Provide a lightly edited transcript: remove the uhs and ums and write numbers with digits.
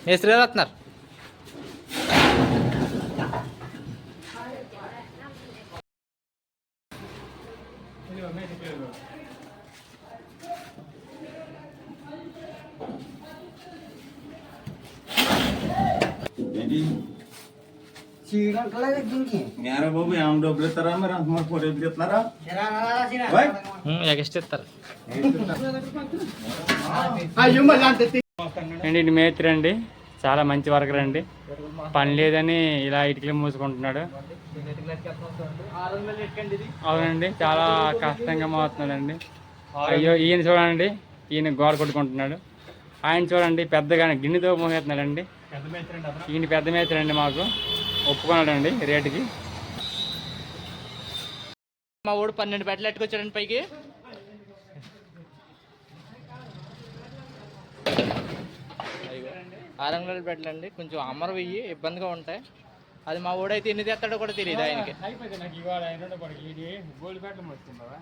మేస్త్రి గారు వస్తున్నారు. మేరా బాబు ఏం డబ్బులు ఇస్తారా మరి అంత మరి ఫోటో ఇస్తున్నారా ఎక్స్ట్రా అండి ఇది మేస్త్రి అండి, చాలా మంచి వర్కర్ అండి. పని లేదని ఇలా ఇటుకలు మూసుకుంటున్నాడు. అవునండి, చాలా కష్టంగా మోస్తున్నాడండి. అయ్యో ఈయన చూడండి, ఈయన గోడ కొట్టుకుంటున్నాడు. ఆయన చూడండి పెద్దగా గిన్నెతో మోసేస్తున్నాడండి. ఈయన పెద్ద మేస్త్రి అండి, మాకు ఒప్పుకున్నాడండి రేటుకి. మా ఊడు 12 బెడ్లు ఎట్టుకొచ్చాడండి పైకి. ఆరంగుల బెడ్లు అండి, కొంచెం అమర వెయ్యి ఇబ్బందిగా ఉంటాయి. అది మా ఊడైతే ఎన్ని తెస్తాడో కూడా తెలియదు ఆయనకి. అయిపోయింది నాకు ఇవాళ 2 గోల్డ్ బ్యాట్లు వస్తుందా.